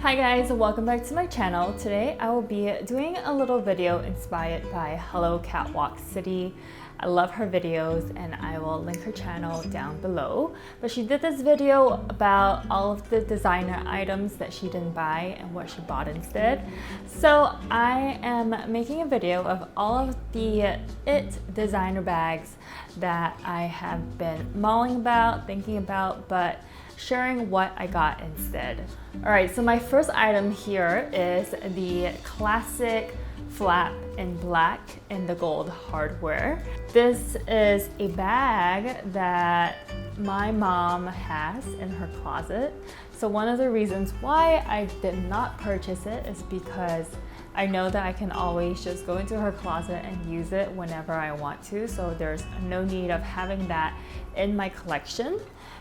Hi guys, welcome back to my channel. Today I will be doing a little video inspired by Hello Catwalk City. I love her videos and I will link her channel down below. But she did this video about all of the designer items that she didn't buy and what she bought instead. So I am making a video of all of the designer bags that I have been mulling about, thinking about, but sharing what I got instead. All right, so my first item here is the classic flap in black in the gold hardware. This is a bag that my mom has in her closet. So one of the reasons why I did not purchase it is because I know that I can always just go into her closet and use it whenever I want to. So there's no need of having that in my collection.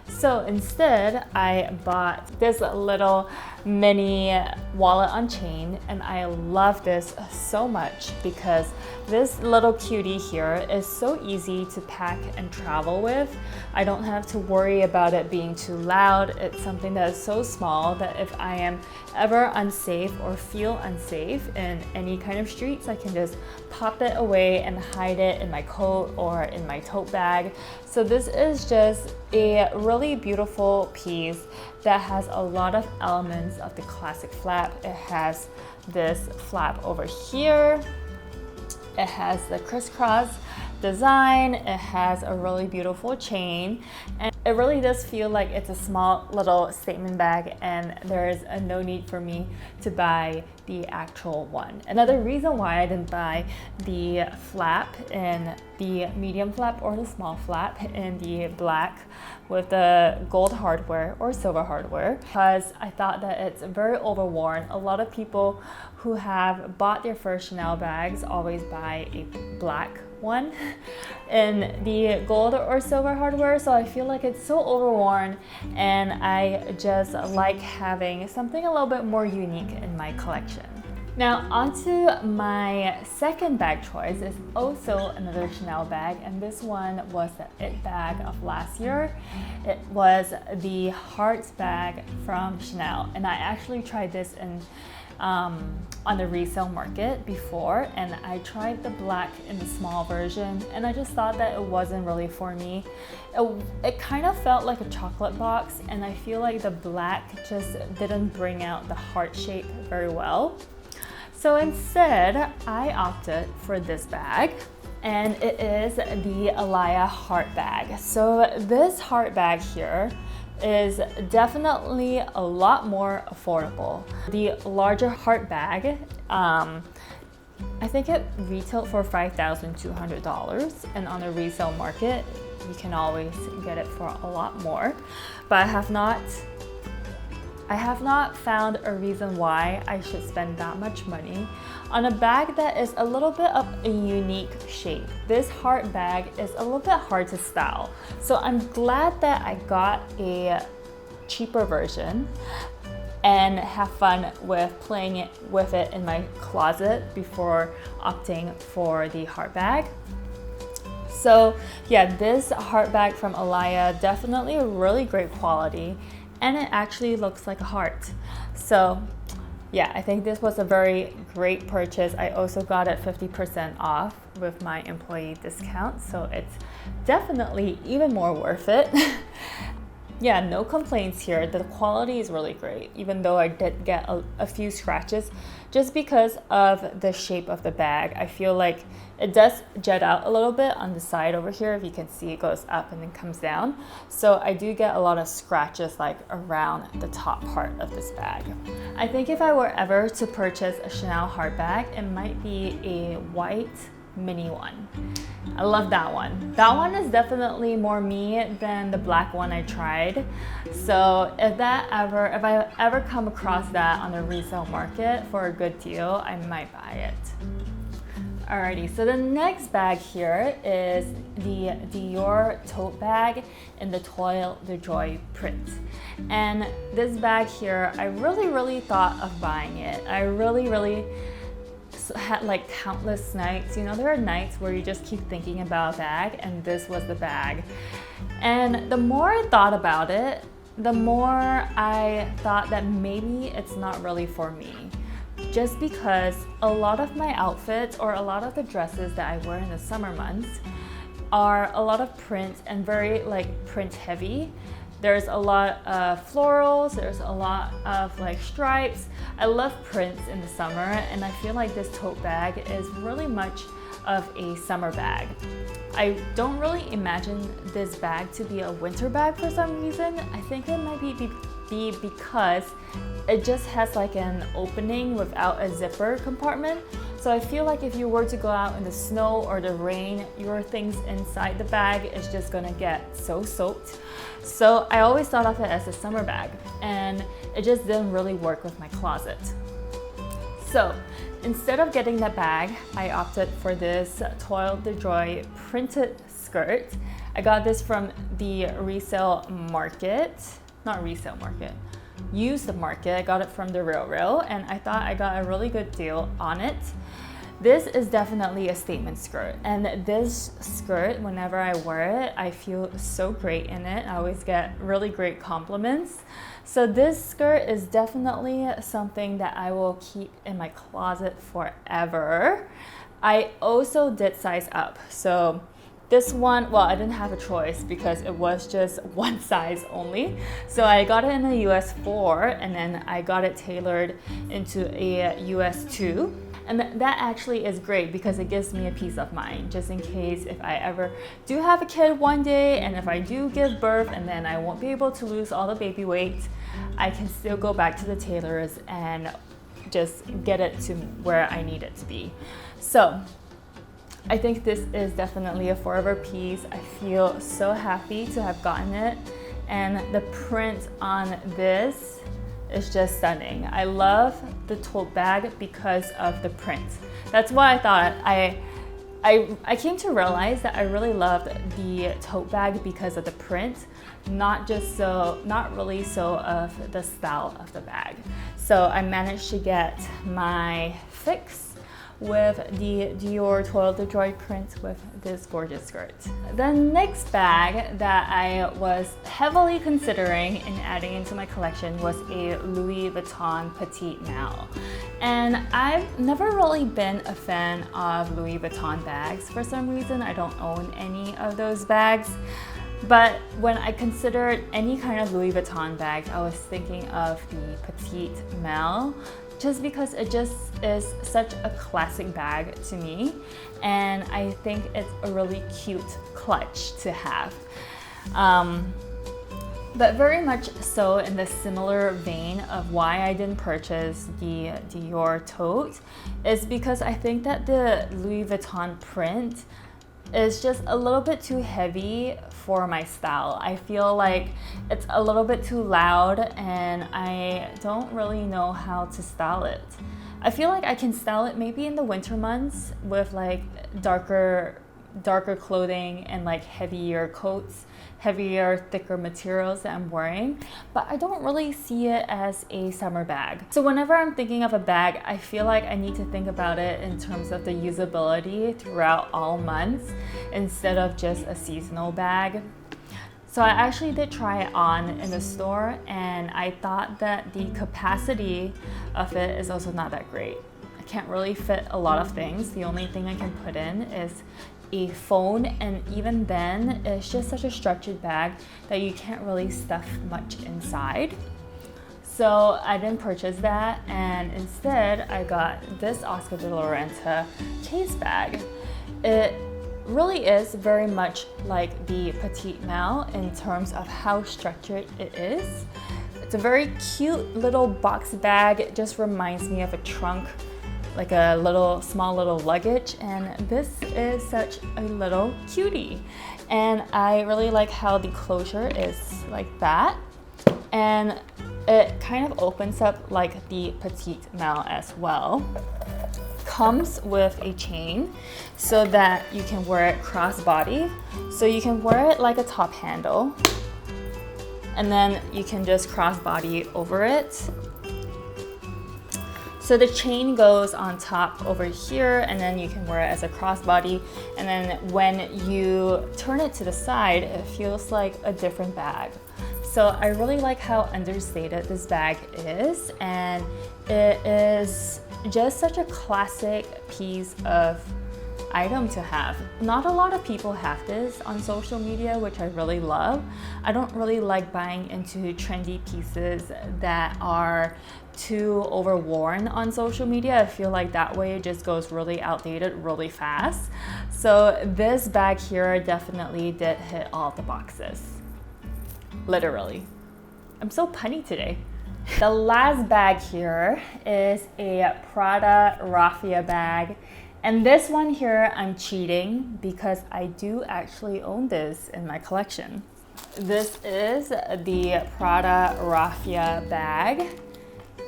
So instead, I bought this little mini wallet on chain, and I love this so much because this little cutie here is so easy to pack and travel with. I don't have to worry about it being too loud. It's something that is so small that if I am ever unsafe or feel unsafe in any kind of streets, I can just pop it away and hide it in my coat or in my tote bag. So this is just a really beautiful piece that has a lot of elements of the classic flap. It has this flap over here. It has the crisscross design. It has a really beautiful chain, and it really does feel like it's a small little statement bag, and there is no need for me to buy the actual one. Another reason why I didn't buy the flap in the medium flap or the small flap in the black with the gold hardware or silver hardware, because I thought that it's very overworn. A lot of people who have bought their first Chanel bags always buy a black one in the gold or silver hardware, so I feel like it's so overworn, and I just like having something a little bit more unique in my collection. Now onto my second bag choice is also another Chanel bag, and this one was the It bag of last year. It was the Hearts bag from Chanel, and I actually tried this in on the resale market before, and I tried the black in the small version, and I just thought that it wasn't really for me. It kind of felt like a chocolate box, and I feel like the black just didn't bring out the heart shape very well. So instead, I opted for this bag, and it is the Alaya heart bag. So this heart bag here is definitely a lot more affordable. The larger heart bag, I think it retailed for $5,200, and on the resale market, you can always get it for a lot more. But I have not found a reason why I should spend that much money on a bag that is a little bit of a unique shape. This heart bag is a little bit hard to style. So I'm glad that I got a cheaper version and have fun with playing with it in my closet before opting for the heart bag. So yeah, this heart bag from Alaya, definitely a really great quality, and it actually looks like a heart. So yeah, I think this was a very great purchase. I also got it 50% off with my employee discount, so it's definitely even more worth it. Yeah, no complaints here. The quality is really great, even though I did get a few scratches just because of the shape of the bag. I feel like it does jet out a little bit on the side over here. If you can see, it goes up and then comes down. So I do get a lot of scratches like around the top part of this bag. I think if I were ever to purchase a Chanel heart bag, it might be a white mini one. I love that one. That one is definitely more me than the black one I tried. So if I ever come across that on the resale market for a good deal, I might buy it. Alrighty, so the next bag here is the Dior tote bag in the Toile de Joie print. And this bag here, I really thought of buying it. I really had like countless nights. You know, there are nights where you just keep thinking about a bag, and this was the bag. And the more I thought about it, the more I thought that maybe it's not really for me. Just because a lot of my outfits or a lot of the dresses that I wear in the summer months are a lot of print and very like print heavy. There's a lot of florals, there's a lot of like stripes. I love prints in the summer, and I feel like this tote bag is really much of a summer bag. I don't really imagine this bag to be a winter bag for some reason. I think it might be because it just has like an opening without a zipper compartment. So I feel like if you were to go out in the snow or the rain, your things inside the bag is just gonna get so soaked. So I always thought of it as a summer bag, and it just didn't really work with my closet. So instead of getting that bag, I opted for this Toile de Joy printed skirt. I got this from the resale market, not resale market, used market. I got it from the Rail, and I thought I got a really good deal on it. This is definitely a statement skirt, and this skirt, whenever I wear it, I feel so great in it. I always get really great compliments. So this skirt is definitely something that I will keep in my closet forever. I also did size up. So this one, well, I didn't have a choice because it was just one size only. So I got it in a US 4, and then I got it tailored into a US 2. And that actually is great because it gives me a peace of mind, just in case if I ever do have a kid one day, and if I do give birth and then I won't be able to lose all the baby weight, I can still go back to the tailors and just get it to where I need it to be. So I think this is definitely a forever piece. I feel so happy to have gotten it, and the print on this is just stunning. I love the tote bag because of the print. That's why I thought I came to realize that I really loved the tote bag because of the print, not really so of the style of the bag. So I managed to get my fix with the Dior Toile de Joy print with this gorgeous skirt. The next bag that I was heavily considering in adding into my collection was a Louis Vuitton Petite Malle. And I've never really been a fan of Louis Vuitton bags. For some reason, I don't own any of those bags. But when I considered any kind of Louis Vuitton bags, I was thinking of the Petite Malle, just because it just is such a classic bag to me, and I think it's a really cute clutch to have. But very much so in the similar vein of why I didn't purchase the Dior tote is because I think that the Louis Vuitton print is just a little bit too heavy for my style. I feel like it's a little bit too loud, and I don't really know how to style it. I feel like I can style it maybe in the winter months with like darker clothing and like heavier coats, heavier, thicker materials that I'm wearing, but I don't really see it as a summer bag. So whenever I'm thinking of a bag, I feel like I need to think about it in terms of the usability throughout all months instead of just a seasonal bag. So I actually did try it on in the store, and I thought that the capacity of it is also not that great. I can't really fit a lot of things. The only thing I can put in is a phone, and even then it's just such a structured bag that you can't really stuff much inside. So I didn't purchase that, and instead I got this Oscar de la Renta case bag. It really is very much like the Petite Malle in terms of how structured it is. It's a very cute little box bag. It just reminds me of a trunk, like a small little luggage, and this is such a little cutie. And I really like how the closure is like that, and it kind of opens up like the Petite Malle as well. Comes with a chain so that you can wear it crossbody. So you can wear it like a top handle, and then you can just crossbody over it. So the chain goes on top over here, and then you can wear it as a crossbody. And then when you turn it to the side, it feels like a different bag. So I really like how understated this bag is, and it is just such a classic piece of item to have. Not a lot of people have this on social media, which I really love. I don't really like buying into trendy pieces that are too overworn on social media. I feel like that way it just goes really outdated really fast. So this bag here definitely did hit all the boxes. Literally. I'm so punny today. The last bag here is a Prada raffia bag. And this one here, I'm cheating because I do actually own this in my collection. This is the Prada raffia bag.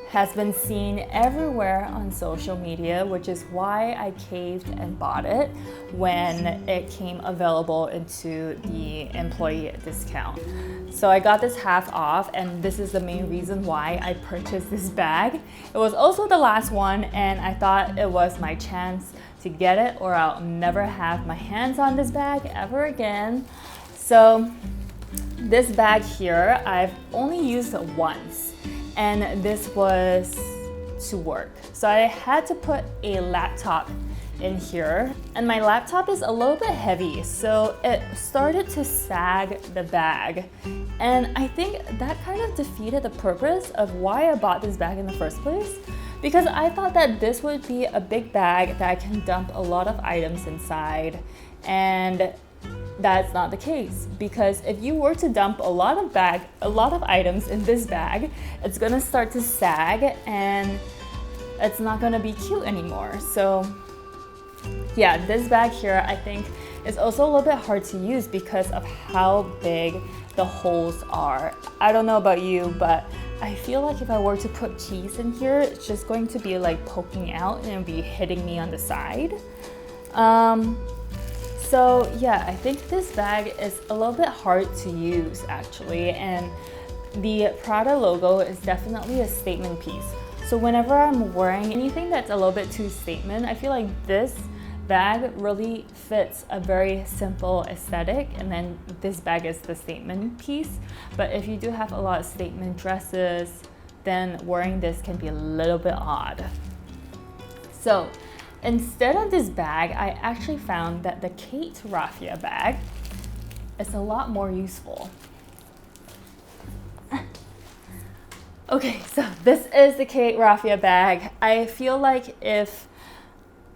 Has been seen everywhere on social media, which is why I caved and bought it when it came available into the employee discount. So I got this half off, and this is the main reason why I purchased this bag. It was also the last one, and I thought it was my chance to get it, or I'll never have my hands on this bag ever again. So this bag here, I've only used it once, and this was to work. So I had to put a laptop in here, and my laptop is a little bit heavy, so it started to sag the bag. And I think that kind of defeated the purpose of why I bought this bag in the first place, because I thought that this would be a big bag that I can dump a lot of items inside, and that's not the case. Because if you were to dump a lot of items in this bag, it's gonna start to sag and it's not gonna be cute anymore. So yeah, this bag here I think is also a little bit hard to use because of how big the holes are. I don't know about you, but I feel like if I were to put keys in here, it's just going to be like poking out and it'll be hitting me on the side. So yeah, I think this bag is a little bit hard to use actually, and the Prada logo is definitely a statement piece. So whenever I'm wearing anything that's a little bit too statement, I feel like this bag really fits a very simple aesthetic, and then this bag is the statement piece. But if you do have a lot of statement dresses, then wearing this can be a little bit odd. So instead of this bag, I actually found that the Kate raffia bag is a lot more useful. Okay, so this is the Kate raffia bag. I feel like if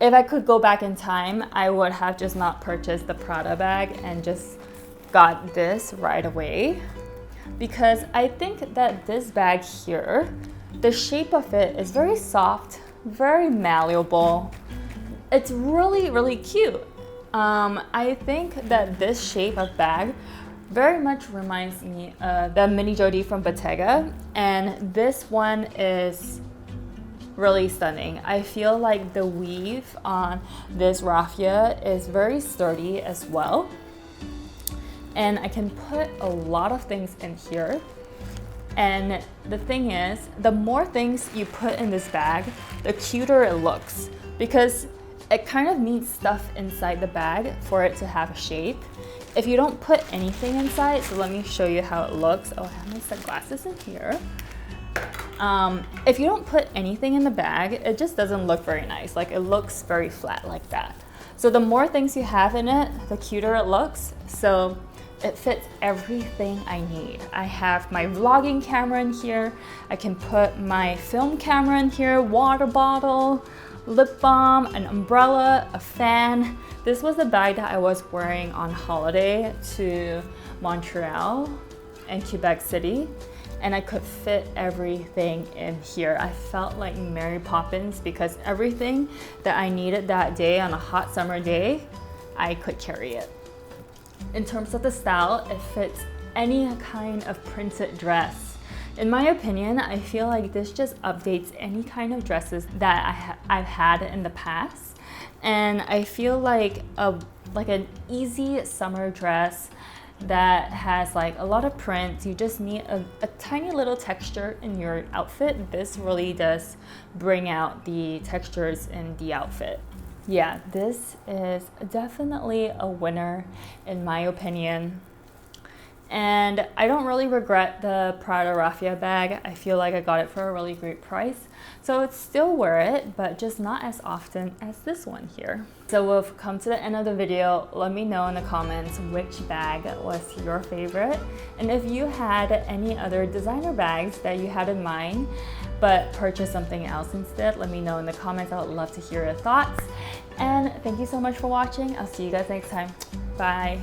I could go back in time, I would have just not purchased the Prada bag and just got this right away. Because I think that this bag here, the shape of it is very soft, very malleable. It's really, really cute. I think that this shape of bag very much reminds me of the mini Jodie from Bottega, and this one is really stunning. I feel like the weave on this raffia is very sturdy as well, and I can put a lot of things in here. And the thing is, the more things you put in this bag, the cuter it looks, because it kind of needs stuff inside the bag for it to have a shape. If you don't put anything inside, so let me show you how it looks. Oh, I have my sunglasses in here. If you don't put anything in the bag, it just doesn't look very nice. Like, it looks very flat like that. So the more things you have in it, the cuter it looks. So it fits everything I need. I have my vlogging camera in here. I can put my film camera in here, water bottle, lip balm, an umbrella, a fan. This was the bag that I was wearing on holiday to Montreal and Quebec City, and I could fit everything in here. I felt like Mary Poppins because everything that I needed that day on a hot summer day, I could carry it. In terms of the style, it fits any kind of printed dress. In my opinion, I feel like this just updates any kind of dresses that I've had in the past. And I feel like an easy summer dress that has like a lot of prints. You just need a tiny little texture in your outfit. This really does bring out the textures in the outfit. Yeah, this is definitely a winner in my opinion. And I don't really regret the Prada raffia bag. I feel like I got it for a really great price. So it's still wear it, but just not as often as this one here. So we've come to the end of the video. Let me know in the comments which bag was your favorite. And if you had any other designer bags that you had in mind, but purchase something else instead, let me know in the comments. I would love to hear your thoughts. And thank you so much for watching. I'll see you guys next time. Bye.